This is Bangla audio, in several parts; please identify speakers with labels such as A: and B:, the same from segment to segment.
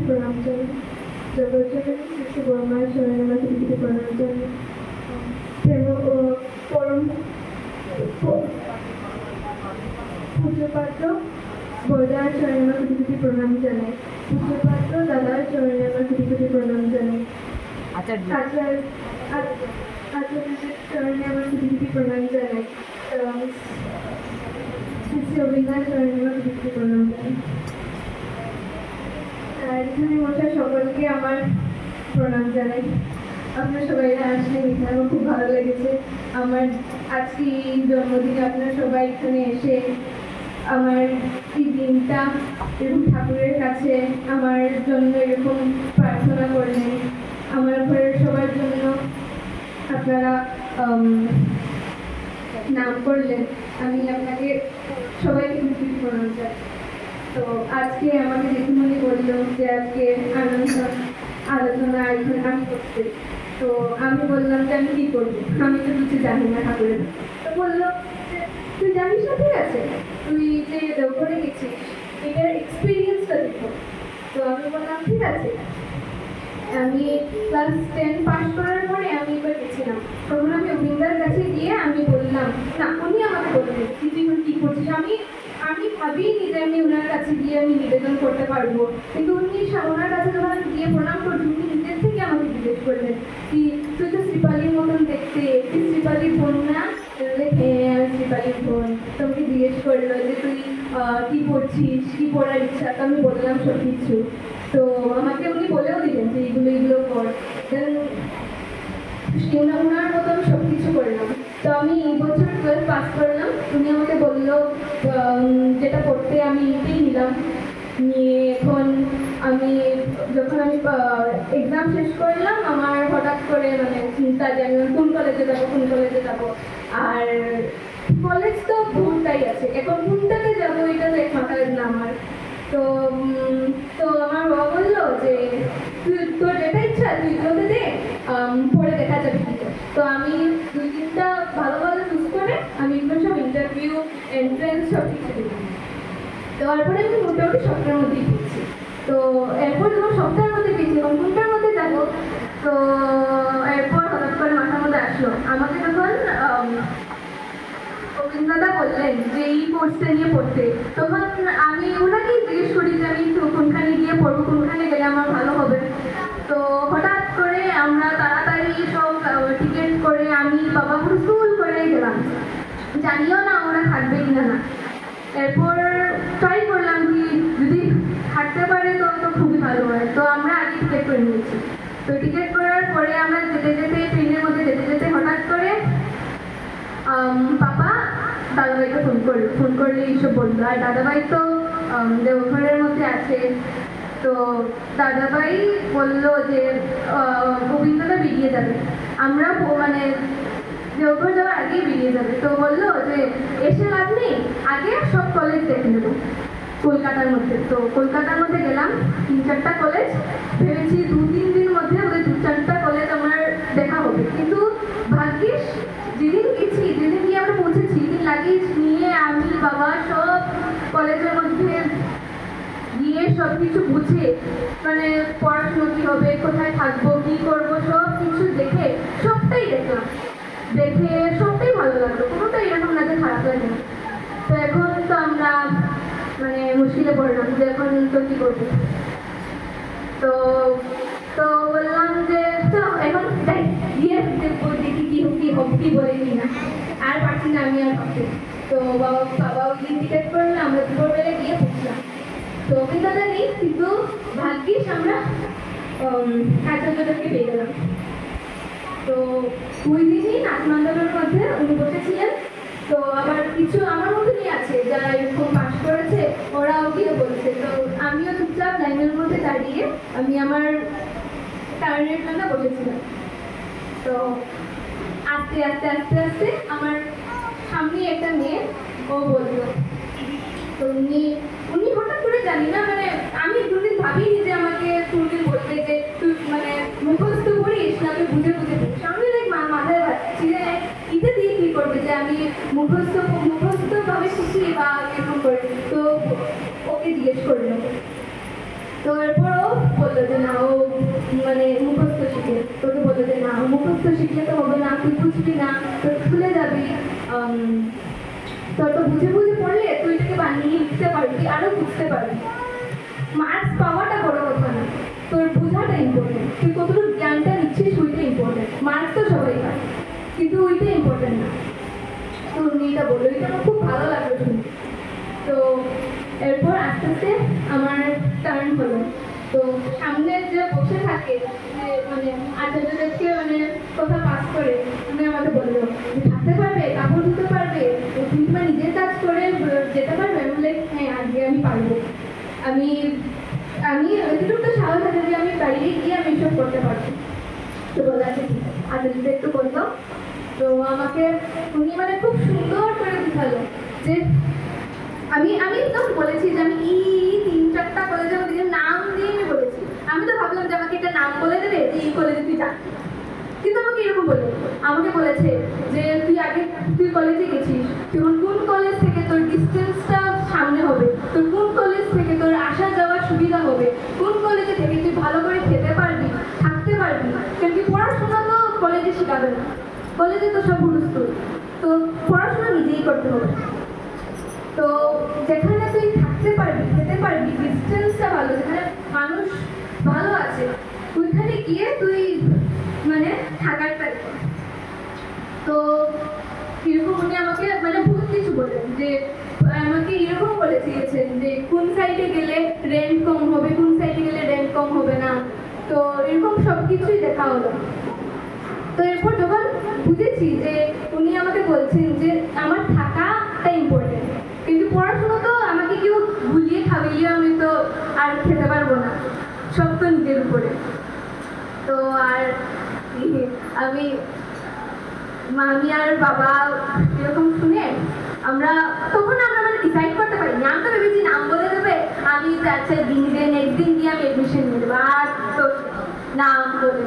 A: প্রণাম জানাই জগজ্জননী শ্রী বর্মার শরণে আমার দিদিকে প্রণাম জানাই পরম পূজ্যপাত্র বরদার চরণে আমার কোটি প্রণাম জানাই পূজ্যপাত্র দাদার চরণে আমার কোটি প্রণাম জানাই আচার্যের চরণে আমার কোটি প্রণাম জানাই শ্রী শ্রী অভিজ্ঞান চরণে আমার কোটি প্রণাম জানাই এখানে বসে সকলকে আমার প্রণাম জানাই। আপনার সবাই আসলে আমার খুব ভালো লেগেছে। আমার আজকে এই জন্মদিনে আপনারা সবাই এখানে এসে আমার এই দিনটা এরকম ঠাকুরের কাছে আমার জন্য এরকম প্রার্থনা করলেন। আমার ঘরের সবার জন্য আপনারা নাম করলেন। আমি আপনাকে সবাইকে প্রণাম চাই। তো আজকে আমাকে দিদিমণি বললো যে আজকে আলোচনা এখানে আমি করতে। তো আমি বললাম যে আমি কি করবো, আমি তো কিছু জানি না ঠাকুরের। তো বললো তুই জানিস না, ঠিক আছে, তুই যে দেওঘরে গেছিস এটার এক্সপিরিয়েন্সটা দেখো। তো আমি বললাম ঠিক আছে। আমি ক্লাস 10 পাস করার পরে আমি এবার গেছিলাম। তখন আমি অভিন্দার কাছে গিয়ে আমি বললাম, না উনি আমাকে বললেন তুই কি করছিস। আমি ভাবিনি যে আমি ওনার কাছে গিয়ে আমি নিবেদন করতে পারবো, কিন্তু উনি ওনার কাছে যখন আমি গিয়ে প্রণাম করছি উনি নিজের থেকে আমাকে জিজ্ঞেস করলেন কি তুই তো শ্রীপালির মতন দেখতে, তুই শ্রীপালির বোন না? হ্যাঁ আমি শ্রীপালির বোন। তোমাকে জিজ্ঞেস করলো যে তুই কি পড়ছিস, কি পড়ার ইচ্ছা। তো আমি বললাম সব কিছু। তো আমাকে উনি বলেও দিলেন যে এগুলো কর। দেন ওনার মতো আমি সব কিছু করলাম। তো আমি এই বছর 12 পাস করলাম। উনি আমাকে বললো যেটা পড়তে আমি এটাই নিলাম। নিয়ে এখন আমি যখন আমি এক্সাম শেষ করলাম আমার হঠাৎ করে মানে চিন্তা যে আমি কোন কলেজে যাবো। আর কলেজ তো বহুতটাই আছে, এখন কোনটাতে যাবো এটা তো এক মাথায় না আমার। তো তো আমার বাবা বললো যে তুই তোর যেটা ইচ্ছা তুই এগুলোতে দে, পড়ে দেখা যাবে। তো আমি 2-3টা ভালো চুজ করে আমি এগুলো সব ইন্টারভিউ এন্ট্রেন্স সব কিছু দিই। তারপরে আমি মোটামুটি সপ্তাহের মধ্যেই পেয়েছি। তো এরপর যখন সপ্তাহের মধ্যে পেয়েছি এবং কোনটার মধ্যে যাবো, তো এরপর হঠাৎ করে মাথার মধ্যে আসলো আমাকে যখন অভিজ্ঞতা বললেন যে এই কোর্সটা নিয়ে পড়তে, তখন আমি ওনাকেই জিজ্ঞেস করি যে আমি কোনখানে গিয়ে পড়বো, কোনখানে গেলে আমার ভালো হবে। তো হঠাৎ করে আমরা তাড়াতাড়ি সব টিকিট করে আমি বাবা হুসুল করে গেলাম, জানিও না ওরা থাকবে কিনা না। এরপর ট্রাই করলাম কি যদি থাকতে পারে তো তো খুবই ভালো হয়। তো আমরা আগে টিকিট করে নিয়েছি। তো টিকিট করার পরে আমরা ট্রেনের মধ্যে যেতে হঠাৎ করে পাপা দাদাভাইকে ফোন করলে এইসব বললো। আর দাদাভাই তো দেওঘরের মধ্যে আছে। তো দাদাভাই বললো যে গোবিন্দটা বেরিয়ে যাবে, আমরা মানে দেওঘর যাওয়ার আগেই বেরিয়ে যাবে। তো বললো যে এসে লাভ নেই, আগে সব কলেজ দেখে নেবো কলকাতার মধ্যে। তো কলকাতার মধ্যে গেলাম 3-4টা কলেজ, ভেবেছি 2-3 দিন মধ্যে ওদের 2-4টা কলেজ আমার দেখা হবে। কিন্তু ভাগ্যিস যেদিন গিয়ে আমরা পৌঁছেছি দিন লাগেজ নিয়ে আমি বাবা সব কলেজের মধ্যে গিয়ে সব কিছু বুঝে মানে পড়াশুনো কি হবে, কোথায় থাকবো, কি করবো সব কিছু দেখে সবটাই দেখলাম। দেখে সবটাই ভালো লাগলো, কোনোটাই এরকম না যে খারাপ লাগে না। তো এখন তো আমরা মানে মুশকিলে পড়লাম যে এখন তো কি করবো। তো তো বললাম যে চলো এখন গিয়ে দেখি কি বলে কিনা, আর পারছি না আমি আর ভাবতে। তো বাবা ওই দিন টিকিট করলে আমরা দুপুরবেলা গিয়ে পৌঁছলাম। তো অভিজ্ঞতা নেই, কিন্তু ভাগ্যিস আমরা আচার্যদেরকে পেয়ে গেলাম। তো ওই দিনই নাচমণ্ডলের মধ্যে উনি বসেছিলেন। তো আবার কিছু আমার মতনই আছে যারা এরকম পাস করেছে, ওরাও গিয়ে বলছে। তো আমিও চুপচাপ লাইনের মধ্যে দাঁড়িয়ে আমি আমার টার্নের জন্য বসেছিলাম। তো আস্তে আস্তে আস্তে আস্তে আমার সামনে একটা মেয়ে ও বললো। তো উনি হঠাৎ করে জানি না মানে আমি কোনদিন ভাবিনি যে আমাকে কোনদিন বলবে যে তুই মানে মুখস্থ করিস না তুই বুঝে পড়িস। আমি মাথায় ভাবছি যে ইতে দিয়ে কি করবে যে আমি মুখস্থ ভাবে শিখি বা এরকম করি। তো ওকে জিজ্ঞেস করলো। তো এরপর ও বললো যে না, ও মানে মুখস্থ শিখে, তোকে বললো যে না, মুখস্থ শিখলে তো হবে না, তুই বুঝবি না, তোর ভুলে যাবি, তোর তো বুঝে বুঝে পড়লে তুই এটাকে বানিয়ে লিখতে পারবি, আরো বুঝতে পারবি। মার্কস পাওয়াটা বড় কথা না, তোর বোঝাটা ইম্পর্টেন্ট, তুই কতটুকু জ্ঞানটা নিচ্ছিস ওইটা ইম্পর্টেন্ট। মার্কস তো সবাই পায়, কিন্তু ওইটা ইম্পর্টেন্ট না। তো উনি এটা বললো, এটা আমার খুব ভালো লাগলো শুনতে। তো এরপর আস্তে আস্তে আমার টার্ন হলো। তো সামনে যে বসে থাকে, যে মানে আচার্যদেরকে মানে কথা পাস করে, উনি আমাকে বললো থাকতে পারবে, কাপড় ধুতে পারবে, তুমি তোমার নিজের কাজ করে যেতে পারবে। আমি বলে হ্যাঁ, আজকে আমি পারবো। আমি আমি এতটুকু তো সাহস আছে যে আমি বাইরে গিয়ে আমি এসব করতে পারবো। তো বলে আছে ঠিক আছে, আচার্যদের একটু বললো। তো আমাকে উনি মানে খুব সুন্দর করে বুঝালো যে আমি একদম বলেছি যে আমি তিন চারটা কলেজের মধ্যে নাম দিয়ে আমি বলেছি। আমি তো ভাবলাম যে আমাকে একটা নাম বলে দেবে যে এই কলেজে তুই যা, কিন্তু আমাকে এরকম বলে আমাকে বলেছে যে তুই কলেজে গেছিস, তখন কোন কলেজ থেকে তোর ডিস্টেন্সটা সামনে হবে, তোর কোন কলেজ থেকে তোর আসা যাওয়ার সুবিধা হবে, কোন কলেজে থেকে তুই ভালো করে খেতে পারবি, থাকতে পারবি। কারণ কি পড়াশোনা তো কলেজে শেখাবে না, কলেজে তো সব হুলস্থুল, তো পড়াশোনা নিজেই করতে হবে। তো যেখানে তুই থাকতে পারবি, খেতে পারবি, ডিস্টেন্সটা ভালো, যেখানে মানুষ ভালো আছে, ওইখানে গিয়ে তুই মানে থাকার ট্রাই কর। তো এরকম উনি আমাকে মানে বহুত কিছু বলেন, যে আমাকে এরকম বলে দিয়েছেন যে কোন সাইডে গেলে রেন্ট কম হবে, কোন সাইডে গেলে রেন্ট কম হবে না। তো এরকম সব কিছুই দেখা হলো। তো এরপর যখন বুঝেছি যে উনি আমাকে বলছেন যে আমার থাকাটা ইম্পর্টেন্ট, কিন্তু পড়াশুনো তো আমাকে কেউ ভুলিয়ে খাবিয়ে আমি তো আর খেতে পারবো না, সব তো নিজের উপরে। তো আর আমি মামি আর বাবা এরকম শুনে তখন আমরা মানে ডিসাইড করতে পারিনি। আমি তো ভেবেছি নাম বলে দেবে, আমি আচ্ছা নেক্সট দিন গিয়ে আমি এডমিশন নিয়ে দেবো, আর তো নাম বলে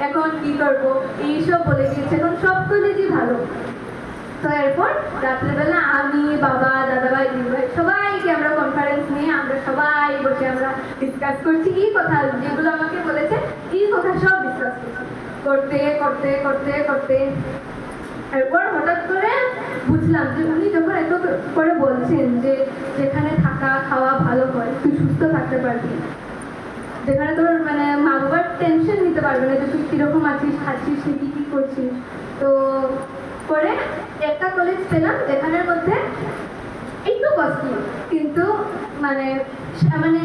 A: এখন কি করবো এইসব বলে দিয়েছে। এখন সব কলেজই ভালো। তো এরপর রাত্রেবেলা আমি, বাবা, দাদাভাই, দিদিভাই সবাইকে আমরা কনফারেন্স নিয়ে আমরা সবাই বসে আমরা ডিসকাস করছি এই কথা, যেগুলো আমাকে বলেছে এই কথা সব ডিসকাস করতে করতে করতে করতে এরপর হঠাৎ করে বুঝলাম যে উনি যখন এত করে বলছেন যে যেখানে থাকা খাওয়া ভালো হয়, তুই সুস্থ থাকতে পারবি, যেখানে তোর মানে মা বাবার টেনশন নিতে পারবে না যে তুই কিরকম আছিস, খাচ্ছিস, কি কি করছিস। তো করে একটা কলেজ পেলাম যেখানের মধ্যে একটু কস্টলি, কিন্তু মানে মানে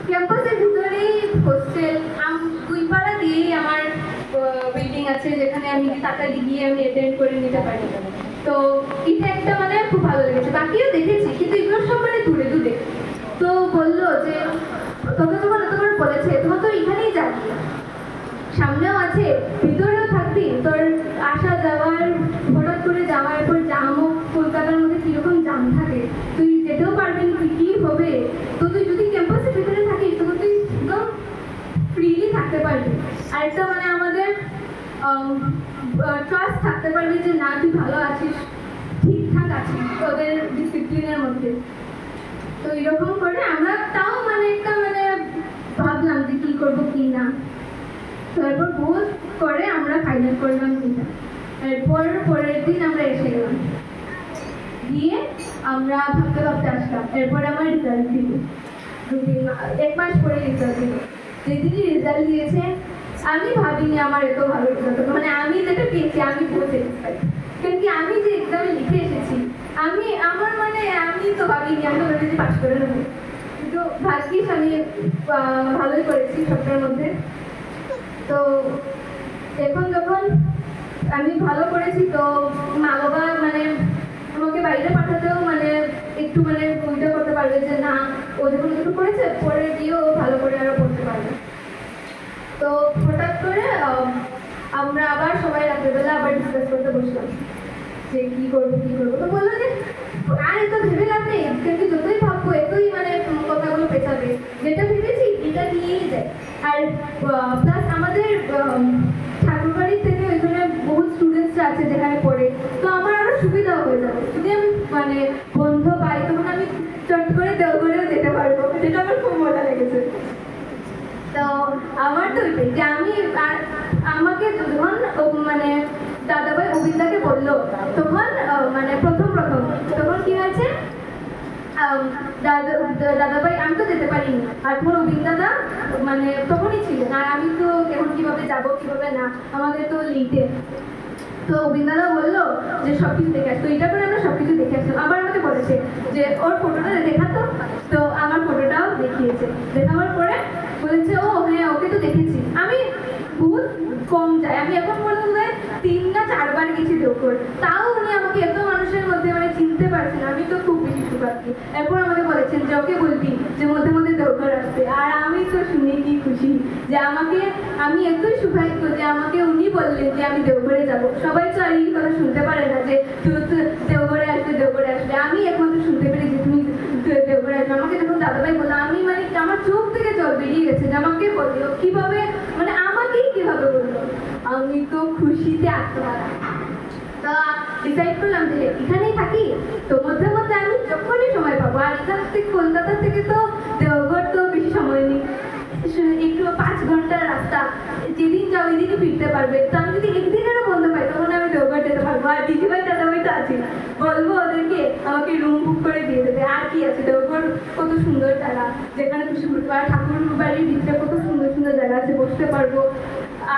A: ক্যাম্পাসের ভিতরেই হোস্টেল, দুই পাড়া দিয়েই আমার বিল্ডিং আছে, যেখানে আমি তাড়াতাড়ি গিয়ে আমি অ্যাটেন্ড করে নিতে পারি। তো এটা একটা মানে খুব ভালো লেগেছে। বাকিও দেখেছি, কিন্তু এগুলো সব মানে দূরে দূরে। তো বললো যে তোকে যখন এতবার বলেছে তোমার তো এখানেই যাবি, সামনেও আছে, ভিতরেও থাকবি, তোর আসা যাওয়ার হঠাৎ করে যাওয়া, এরপর জামও কলকাতার মধ্যে কিরকম জাম থাকে, তুই যেতেও পারবি না, কি হবে। তো তুই যদি ক্যাম্পাসের ভিতরে থাকিস তখন তুই একদম ফ্রিলি থাকতে পারবি, আর একটা মানে আমাদের ট্রাস্ট থাকতে পারবি যে না তুই ভালো আছিস, ঠিকঠাক আছিস তোদের ডিসিপ্লিনের মধ্যে। তো এরকম করে আমরা তাও মানে একটা মানে ভাবলাম যে কি করবো কি না। তারপর বহুত করে আমরা ফাইনাল করলাম এটা। এরপর পরের দিন আমরা এসে গেলাম, গিয়ে আমরা ভাবতে ভাবতে আসলাম। এরপর আমার রেজাল্ট দিল, এক মাস পরে রেজাল্ট দিল। যেদিনই রেজাল্ট দিয়েছে আমি ভাবিনি আমার এত ভালো রেজাল্ট, মানে আমি যেটা পেয়েছি আমি বহুত স্যাটিসফাইড। কারণ কি আমি যে এক্সামে লিখে এসেছি, আমি তো ভাবিনি, আমি তো ভেবেছি পাস করে নেবো, কিন্তু ভাগ্যিস আমি ভালোই করেছি সবটার মধ্যে। তো এখন যখন আমি ভালো করেছি, তো মা বাবা মানে আমাকে বাইরে পাঠাতেও মানে একটু মানে ওইটা করতে পারবে যে না, ও যখন একটু করেছে পরে গিয়েও ভালো করে আরো করতে পারবে। তো হঠাৎ করে আমরা আবার সবাই রাত্রেবেলা আবার ডিসকাস করতে বসলাম যে কি করবো। তো বললো যে আর এত ভেবে লাভ নেই, কিন্তু যতই ভাববো এতই মানে কথাগুলো পেছাবে, যেটা ভেবেছি এটা নিয়েই যায়। আর প্লাস আমাদের ঠাকুরবাড়ির থেকে ওইখানে বহু স্টুডেন্টসরা আছে যেখানে পড়ে, তো আমার আরো সুবিধাও হয়ে যাবে। যদি আমি মানে বন্ধ পাই তখন আমি চট করে দেওঘরেও যেতে পারবো, আমার তো ওইটাই যে আমি আর আমাকে যখন মানে দাদাভাই অভিন্দাকে বললো তখন মানে প্রথম তখন কি হয়েছে দাদাভাই আমি তো যেতে পারিনি আর তখন অভিন্দাদা মানে তখনই ছিলেন আর আমি তো এখন কিভাবে যাব কিভাবে না আমাদের তো লিটে তো অভিন্দাদা বললো যে সব কিছু দেখে আসতো এটা করে আমরা সব কিছু দেখে আসলাম আবার আমাকে বলেছে যে ওর ফটোটা দেখাতো তো আমার ফটোটাও দেখিয়েছে দেখাবার পরে বলেছে ও হ্যাঁ ওকে তো দেখেছি আমি বহুত কম যাই আমি এখন পর্যন্ত 3 না 4 বার গেছি দেওঘর তাও উনি আমাকে এত মানুষের মধ্যে মানে চিনতে পারছেন আমি তো খুব বেশি সুপাচ্ছি এরপর আমাকে বলেছেন যে ওকে বলবি যে মধ্যে মধ্যে দেওঘর আসবে আর আমি তো শুনে কি খুশি যে আমাকে আমি এতই সৌভাগ্য যে আমাকে উনি বললেন যে আমি দেওঘরে যাব সবাই তো আর এই কথা শুনতে পারে না যে তুই তো দেওঘরে আসবে আমি একমাত্র শুনতে পেরে যে তুমি দেওঘরে আসবে আমাকে যখন দাদাভাই বললো আমি মানে আমার চোখ থেকে জল বেরিয়ে গেছে যে আমাকে বললো কিভাবে মানে আমাকেই কিভাবে বললো আমি তো খুশিতে আত্মহারা তা ডিসাইড করলাম যে এখানেই থাকি তো মধ্যে মধ্যে আমি যখনই সময় পাবো আর এখান থেকে কলকাতা থেকে তো দেওঘর তো বেশি সময় নেই একটু 5 ঘন্টার রাস্তা যেদিন যাও ওই দিনই ফিরতে পারবে তো আমি যদি একদিনেরও বন্ধ পাই তখন আমি দেওঘর যেতে পারবো আর দিদিভাই দাদাভাই তো আছি না বলবো ওদেরকে আমাকে রুম বুক করে দিয়ে দেবে আর কি আছে দেওঘর কত সুন্দর জায়গা যেখানে খুশি ঘুরতে পারবো ঠাকুর বাড়ির ভিতরে কত সুন্দর সুন্দর জায়গা আছে বসতে পারবো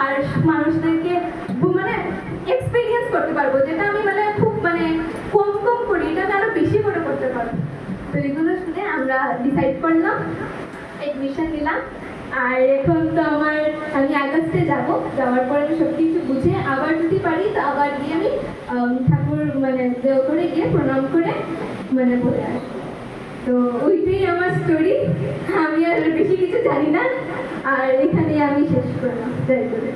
A: আর মানুষদেরকে মানে এক্সপিরিয়েন্স করতে পারবো যেটা আমি মানে খুব মানে কম করি এটা আমি আরো বেশি করে করতে পারবো তো এগুলো শুনে আমরা ডিসাইড করলাম এডমিশন নিলাম আর এখন তো আমি আগস্টে যাওয়ার পরে আমি সব কিছু বুঝে আবার যদি পারি তো আবার গিয়ে আমি ঠাকুর মানে দেওঘরে গিয়ে প্রণাম করে মানে বলে আসবো তো ওইটাই আমার স্টোরি আমি আর বেশি কিছু জানি না আর এখানে আমি শেষ করলাম যাই করে